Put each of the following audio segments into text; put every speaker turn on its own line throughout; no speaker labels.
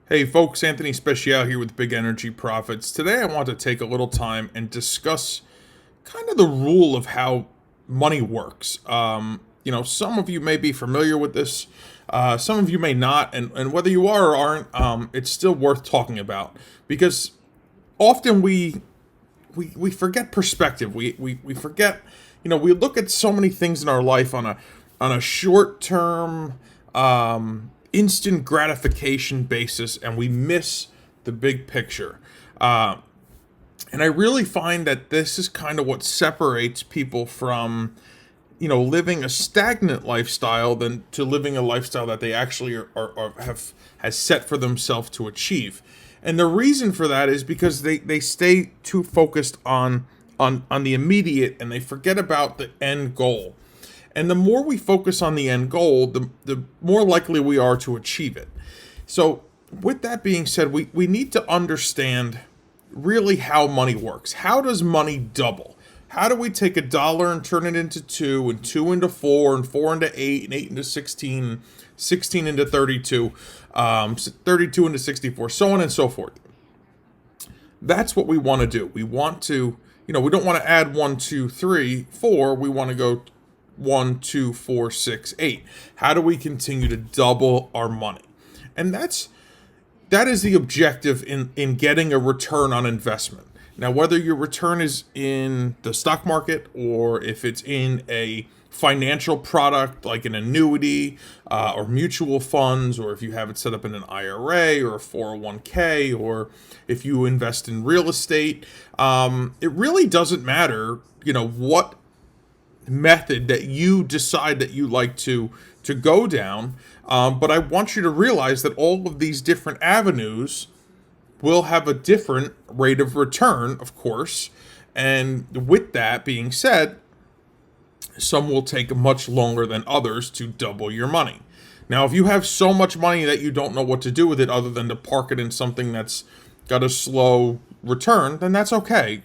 Hey folks, Anthony Speciale here with Big Energy Profits. Today I want to take a little time and discuss kind of the rule of how money works. Some of you may be familiar with this, some of you may not, and whether you are or aren't, it's still worth talking about because often we forget perspective. We forget, we look at so many things in our life on a short term, instant gratification basis, and we miss the big picture. And I really find that this is kind of what separates people from, living a stagnant lifestyle than to living a lifestyle that they actually has set for themselves to achieve. And the reason for that is because they stay too focused on the immediate, and they forget about the end goal. And the more we focus on the end goal, the more likely we are to achieve it. So with that being said, we need to understand really how money works. How does money double? How do we take $1 and turn it into 2, and 2 into 4, and 4 into 8, and 8 into 16, 16 into 32, 32 into 64, so on and so forth. That's what we want to do. We want to, we don't want to add 1, 2, 3, 4. We want to go 1, 2, 4, 6, 8. How do we continue to double our money? And that is the objective in getting a return on investment. Now, whether your return is in the stock market or if it's in a financial product like an annuity or mutual funds, or if you have it set up in an IRA or a 401k, or if you invest in real estate, it really doesn't matter, what method that you decide that you like to go down. But I want you to realize that all of these different avenues will have a different rate of return, of course. And with that being said, some will take much longer than others to double your money. Now, if you have so much money that you don't know what to do with it other than to park it in something that's got a slow return, then that's okay.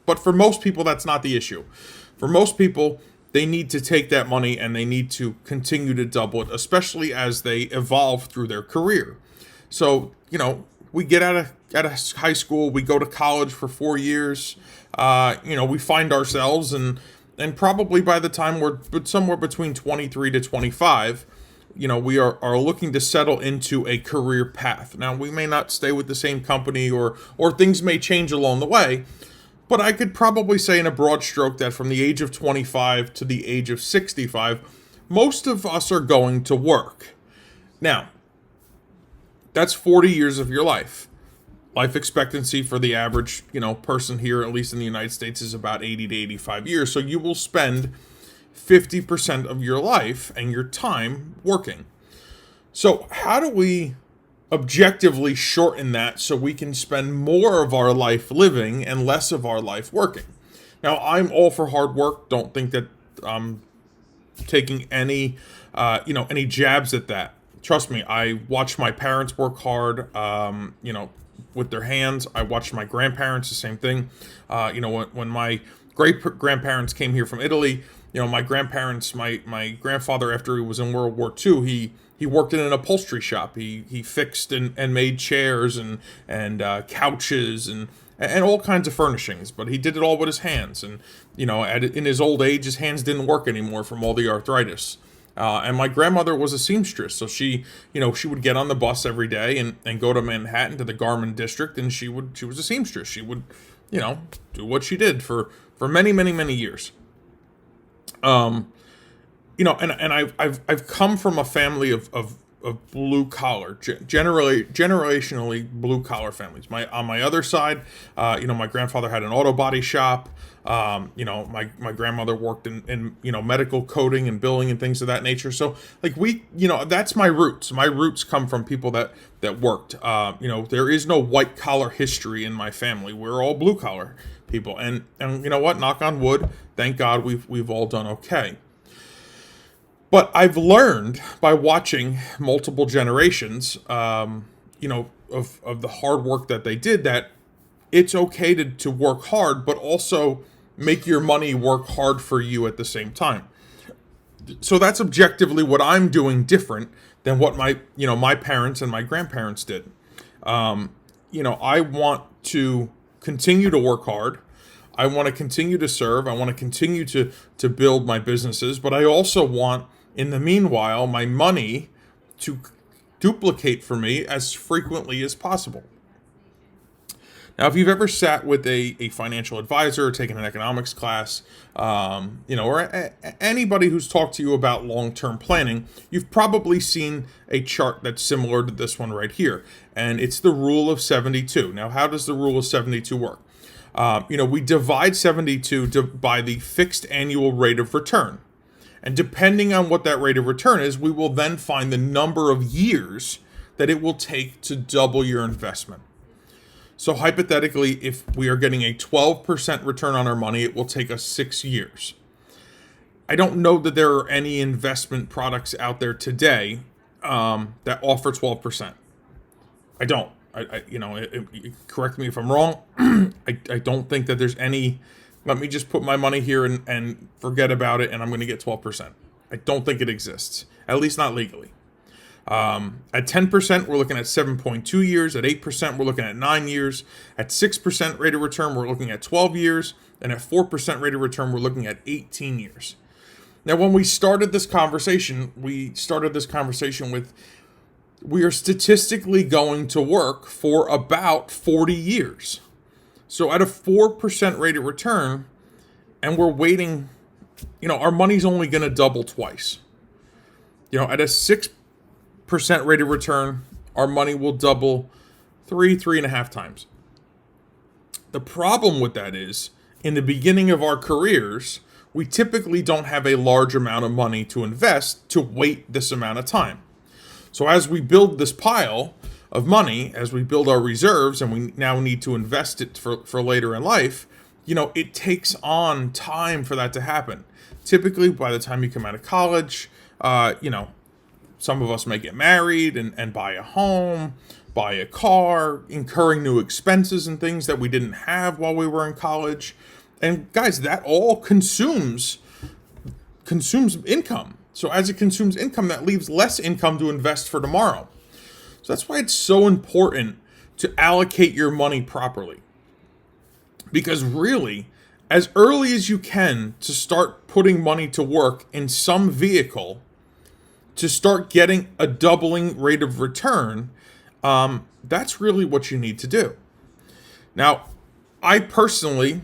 But for most people, that's not the issue. For most people, they need to take that money and they need to continue to double it, especially as they evolve through their career. So, we get out of high school, we go to college for 4 years, we find ourselves, and probably by the time we're somewhere between 23 to 25, we are looking to settle into a career path. Now, we may not stay with the same company, or things may change along the way, but I could probably say in a broad stroke that from the age of 25 to the age of 65, most of us are going to work. Now, that's 40 years of your life. Life expectancy for the average, person here, at least in the United States, is about 80 to 85 years. So you will spend 50% of your life and your time working. So how do we objectively shorten that so we can spend more of our life living and less of our life working? Now, I'm all for hard work. Don't think that I'm taking any jabs at that. Trust me, I watched my parents work hard, with their hands. I watched my grandparents, the same thing. When my great-grandparents came here from Italy, my grandparents, my grandfather, after he was in World War II, he worked in an upholstery shop. He fixed and made chairs and couches and all kinds of furnishings, but he did it all with his hands. And, in his old age, his hands didn't work anymore from all the arthritis. And my grandmother was a seamstress, so she would get on the bus every day and go to Manhattan to the Garment District, and she was a seamstress. She would, do what she did for many, many, many years. And I've come from a family of blue collar, generationally blue collar families. On my other side, my grandfather had an auto body shop. My grandmother worked in medical coding and billing and things of that nature. So that's my roots. My roots come from people that worked. There is no white collar history in my family. We're all blue collar people. And you know what? Knock on wood. Thank God we've all done okay. But I've learned by watching multiple generations, of the hard work that they did, that it's okay to work hard, but also make your money work hard for you at the same time. So that's objectively what I'm doing different than what my parents and my grandparents did. I want to continue to work hard. I want to continue to serve. I want to continue to build my businesses, but I also want, in the meanwhile, my money to duplicate for me as frequently as possible. Now, if you've ever sat with a financial advisor or taken an economics class, or anybody who's talked to you about long-term planning, you've probably seen a chart that's similar to this one right here, and it's the rule of 72. Now, how does the rule of 72 work? We divide 72 by the fixed annual rate of return. And depending on what that rate of return is, we will then find the number of years that it will take to double your investment. So hypothetically, if we are getting a 12% return on our money, it will take us 6 years. I don't know that there are any investment products out there today that offer 12%. I don't. Correct me if I'm wrong. I don't think that there's any. Let me just put my money here and forget about it, and I'm going to get 12%. I don't think it exists, at least not legally. At 10%, we're looking at 7.2 years. At 8%, we're looking at 9 years. At 6% rate of return, we're looking at 12 years. And at 4% rate of return, we're looking at 18 years. Now, when we started this conversation with, we are statistically going to work for about 40 years. So at a 4% rate of return, and we're waiting, our money's only going to double twice. At a 6% rate of return, our money will double 3.5 times. The problem with that is, in the beginning of our careers, we typically don't have a large amount of money to invest to wait this amount of time. So as we build this pile of money, as we build our reserves, and we now need to invest it for later in life, it takes on time for that to happen. Typically, by the time you come out of college, some of us may get married and buy a home, buy a car, incurring new expenses and things that we didn't have while we were in college. And guys, that all consumes income. So as it consumes income, that leaves less income to invest for tomorrow. So that's why it's so important to allocate your money properly. Because really, as early as you can to start putting money to work in some vehicle, to start getting a doubling rate of return, that's really what you need to do. Now, I personally,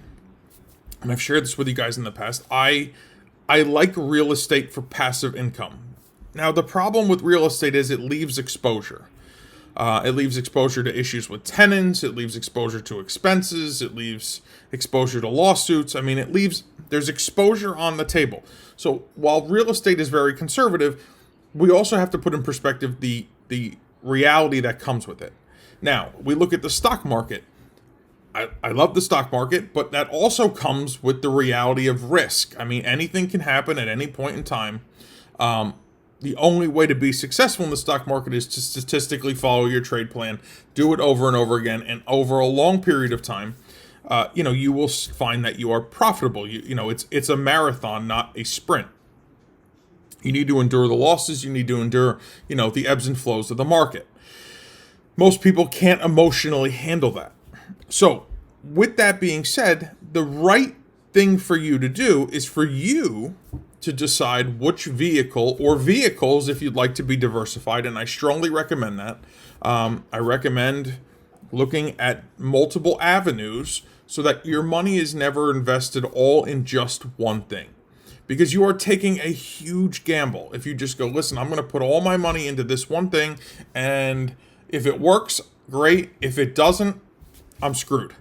and I've shared this with you guys in the past, I like real estate for passive income. Now, the problem with real estate is it leaves exposure. It leaves exposure to issues with tenants. It leaves exposure to expenses. It leaves exposure to lawsuits. There's exposure on the table. So while real estate is very conservative, we also have to put in perspective the reality that comes with it. Now, we look at the stock market. I love the stock market, but that also comes with the reality of risk. Anything can happen at any point in time. The only way to be successful in the stock market is to statistically follow your trade plan, do it over and over again, and over a long period of time, you will find that you are profitable. It's a marathon, not a sprint. You need to endure the losses. You need to endure, the ebbs and flows of the market. Most people can't emotionally handle that. So, with that being said, the right thing for you to do is for you to decide which vehicle or vehicles, if you'd like to be diversified, and I strongly recommend that. I recommend looking at multiple avenues so that your money is never invested all in just one thing. Because you are taking a huge gamble if you just go, listen, I'm going to put all my money into this one thing, and if it works, great. If it doesn't, I'm screwed.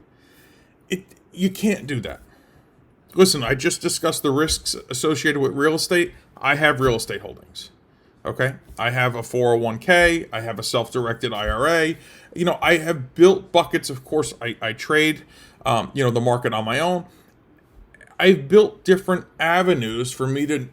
You can't do that. Listen, I just discussed the risks associated with real estate. I have real estate holdings. Okay? I have a 401k. I have a self-directed IRA. I have built buckets. Of course, I trade, the market on my own. I've built different avenues for me to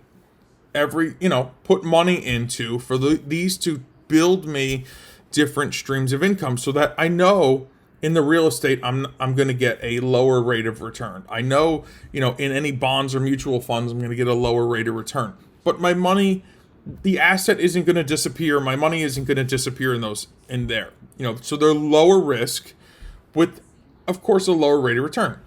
put money into for these to build me different streams of income so that I know in the real estate, I'm going to get a lower rate of return. I know, in any bonds or mutual funds, I'm going to get a lower rate of return. But my money the asset isn't going to disappear. My money isn't going to disappear in there. So they're lower risk with, of course, a lower rate of return.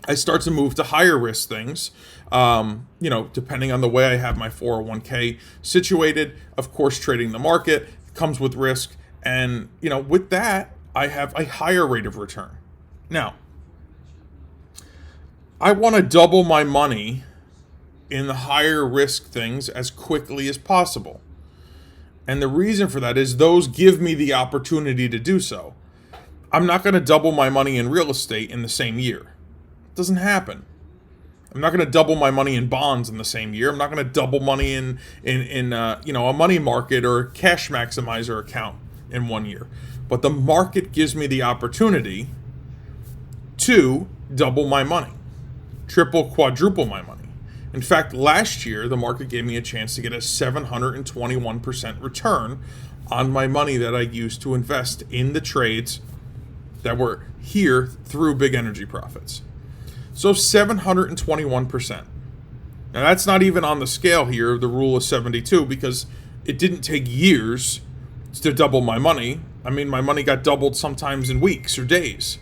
I start to move to higher risk things, depending on the way I have my 401k situated. Of course, trading the market comes with risk. And, with that, I have a higher rate of return. Now, I want to double my money in the higher risk things as quickly as possible. And the reason for that is those give me the opportunity to do so. I'm not going to double my money in real estate in the same year. It doesn't happen. I'm not going to double my money in bonds in the same year. I'm not going to double money in a money market or a cash maximizer account in 1 year. But the market gives me the opportunity to double my money, triple, quadruple my money. In fact, last year, the market gave me a chance to get a 721% return on my money that I used to invest in the trades that were here through Big Energy Profits. So 721%. Now, that's not even on the scale here, the rule of 72, because it didn't take years to double my money. I mean, my money got doubled sometimes in weeks or days.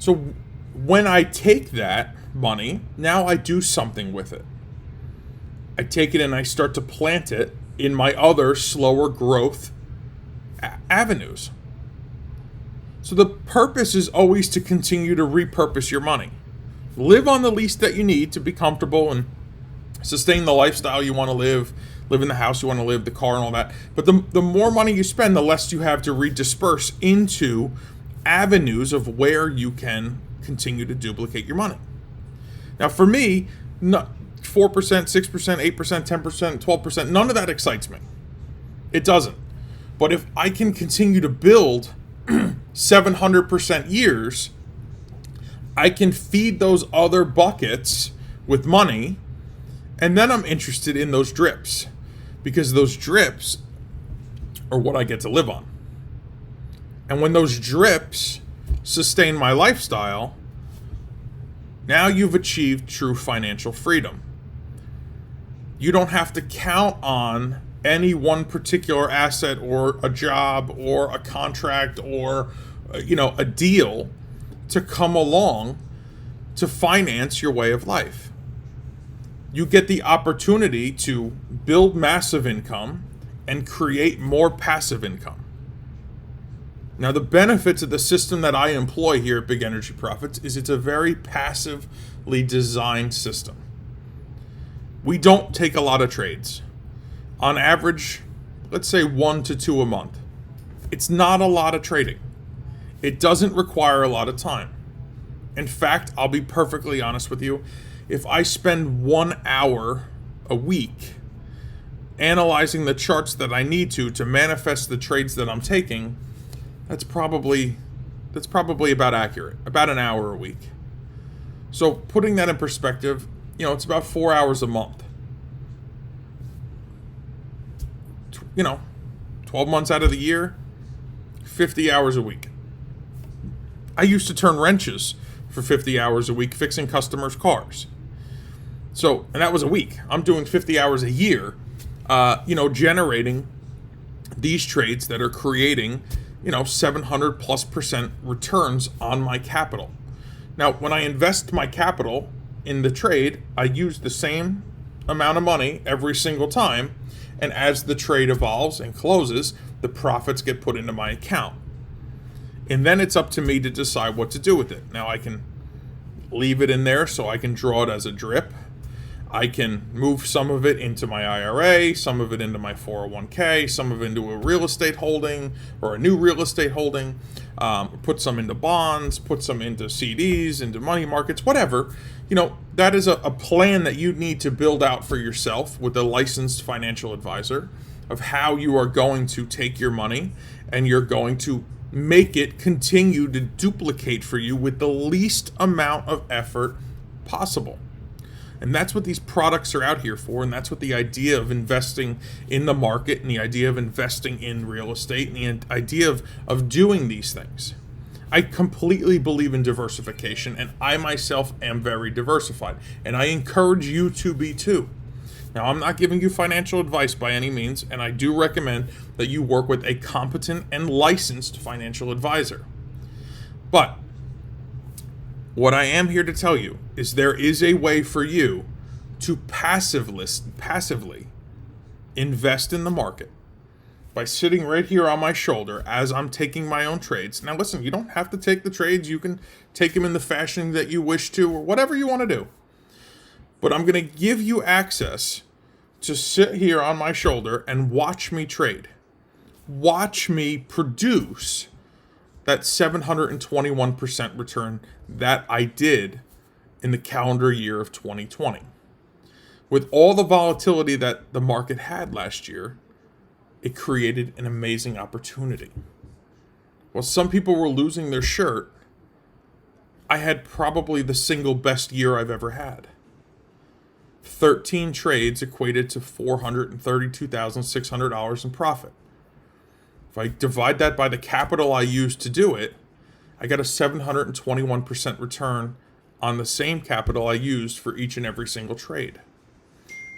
So when I take that money, now I do something with it. I take it and I start to plant it in my other slower growth avenues. So the purpose is always to continue to repurpose your money. Live on the least that you need to be comfortable and sustain the lifestyle you want to live in the house you want to live, the car and all that. But the more money you spend, the less you have to redisperse into avenues of where you can continue to duplicate your money. Now, for me, 4%, 6%, 8%, 10%, 12%, none of that excites me. It doesn't. But if I can continue to build 700% years, I can feed those other buckets with money, and then I'm interested in those drips, because those drips are what I get to live on. And when those drips sustain my lifestyle, now you've achieved true financial freedom. You don't have to count on any one particular asset or a job or a contract or a deal to come along to finance your way of life. You get the opportunity to build massive income and create more passive income. Now, the benefits of the system that I employ here at Big Energy Profits is it's a very passively designed system. We don't take a lot of trades. On average, let's say 1 to 2 a month. It's not a lot of trading. It doesn't require a lot of time. In fact, I'll be perfectly honest with you. If I spend 1 hour a week analyzing the charts that I need to manifest the trades that I'm taking, that's probably about accurate, about an hour a week. So putting that in perspective, it's about 4 hours a month. 12 months out of the year, 50 hours a week. I used to turn wrenches for 50 hours a week fixing customers' cars. So, and that was a week. I'm doing 50 hours a year, generating these trades that are creating 700+% returns on my capital. Now, when I invest my capital in the trade, I use the same amount of money every single time, and as the trade evolves and closes, the profits get put into my account. And then it's up to me to decide what to do with it. Now, I can leave it in there so I can draw it as a drip. I can move some of it into my IRA, some of it into my 401k, some of it into a real estate holding or a new real estate holding, put some into bonds, put some into CDs, into money markets, whatever. That is a plan that you need to build out for yourself with a licensed financial advisor of how you are going to take your money and you're going to make it continue to duplicate for you with the least amount of effort possible. And that's what these products are out here for, and that's what the idea of investing in the market and the idea of investing in real estate and the idea of doing these things. I completely believe in diversification, and I myself am very diversified, and I encourage you to be too. Now, I'm not giving you financial advice by any means, and I do recommend that you work with a competent and licensed financial advisor. But what I am here to tell you is there is a way for you to passively invest in the market by sitting right here on my shoulder as I'm taking my own trades. Now, listen, you don't have to take the trades. You can take them in the fashion that you wish to, or whatever you want to do. But I'm going to give you access to sit here on my shoulder and watch me trade. Watch me produce that 721% return that I did in the calendar year of 2020. With all the volatility that the market had last year, it created an amazing opportunity. While some people were losing their shirt, I had probably the single best year I've ever had. 13 trades equated to $432,600 in profit. If I divide that by the capital I used to do it, I got a 721% return on the same capital I used for each and every single trade.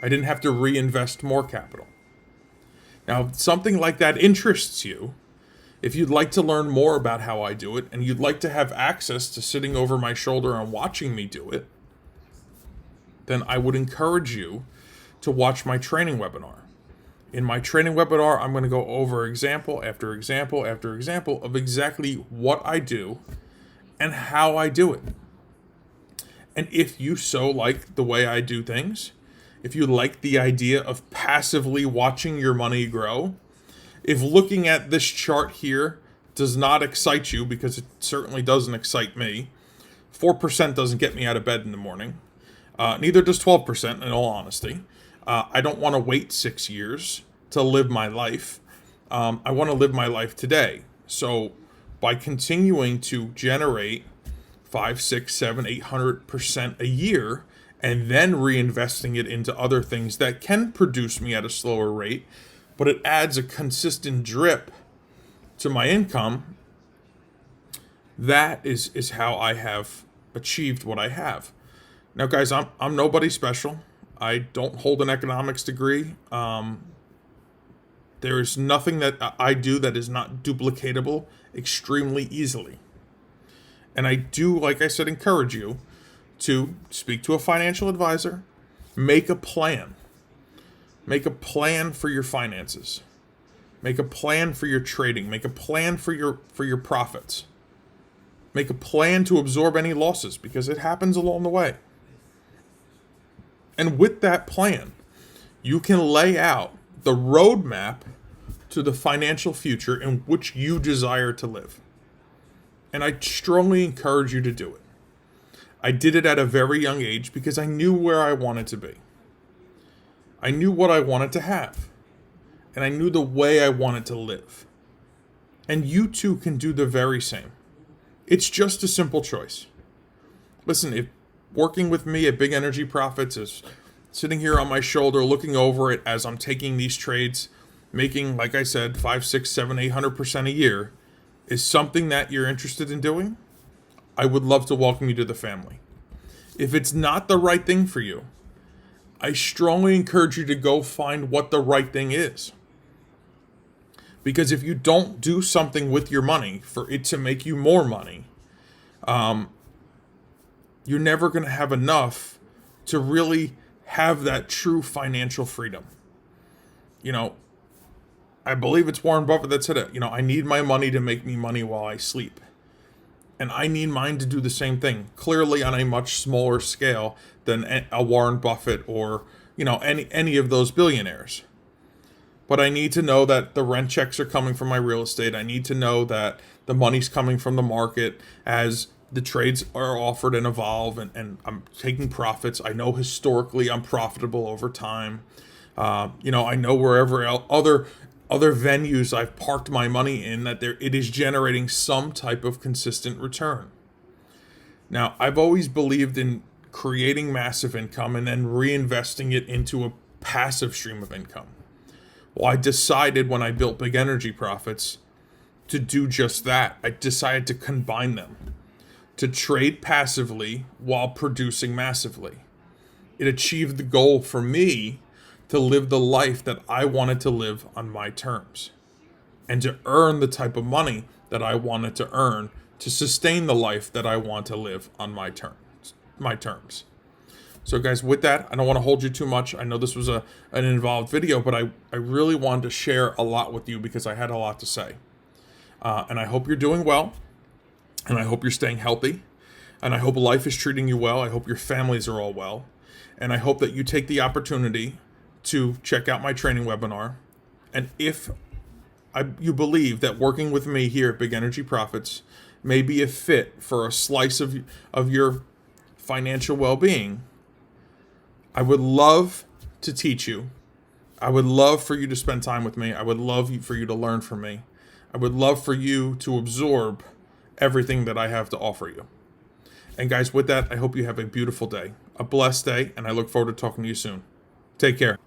I didn't have to reinvest more capital. Now, if something like that interests you, if you'd like to learn more about how I do it, and you'd like to have access to sitting over my shoulder and watching me do it, then I would encourage you to watch my training webinar. In my training webinar, I'm going to go over example after example after example of exactly what I do and how I do it. And if you so like the way I do things, if you like the idea of passively watching your money grow, if looking at this chart here does not excite you, because it certainly doesn't excite me, 4% doesn't get me out of bed in the morning. Neither does 12%, in all honesty. I don't want to wait 6 years to live my life. I want to live my life today. So by continuing to generate 5, 6, 7, 800% a year, and then reinvesting it into other things that can produce me at a slower rate, but it adds a consistent drip to my income, that is how I have achieved what I have. Now, guys, I'm nobody special. I don't hold an economics degree. There is nothing that I do that is not duplicatable extremely easily. And I do, like I said, encourage you to speak to a financial advisor, make a plan. Make a plan for your finances. Make a plan for your trading. Make a plan for your profits. Make a plan to absorb any losses, because it happens along the way. And with that plan, you can lay out the roadmap to the financial future in which you desire to live. And I strongly encourage you to do it. I did it at a very young age because I knew where I wanted to be. I knew what I wanted to have. And I knew the way I wanted to live. And you too can do the very same. It's just a simple choice. Listen, if working with me at Big Energy Profits is sitting here on my shoulder, looking over it as I'm taking these trades, making, like I said, 5, 6, 7, 800% a year, is something that you're interested in doing, I would love to welcome you to the family. If it's not the right thing for you, I strongly encourage you to go find what the right thing is. Because if you don't do something with your money for it to make you more money, you're never going to have enough to really have that true financial freedom. You know, I believe it's Warren Buffett that said it. You know, I need my money to make me money while I sleep. And I need mine to do the same thing, clearly on a much smaller scale than a Warren Buffett or, you know, any of those billionaires. But I need to know that the rent checks are coming from my real estate. I need to know that the money's coming from the market as the trades are offered and evolve, and I'm taking profits. I know historically I'm profitable over time. You know, I know wherever other venues I've parked my money in, that it is generating some type of consistent return. Now, I've always believed in creating massive income and then reinvesting it into a passive stream of income. Well, I decided when I built Big Energy Profits to do just that. I decided to combine them, to trade passively while producing massively. It achieved the goal for me to live the life that I wanted to live on my terms, and to earn the type of money that I wanted to earn to sustain the life that I want to live on my terms. So guys, with that, I don't want to hold you too much. I know this was an involved video, but I really wanted to share a lot with you because I had a lot to say. And I hope you're doing well, and I hope you're staying healthy, and I hope life is treating you well. I hope your families are all well, and I hope that you take the opportunity to check out my training webinar. And if you believe that working with me here at Big Energy Profits may be a fit for a slice of your financial well-being, I would love to teach you. I would love for you to spend time with me. I would love for you to learn from me. I would love for you to absorb everything that I have to offer you. And guys, with that, I hope you have a beautiful day, a blessed day, and I look forward to talking to you soon. Take care.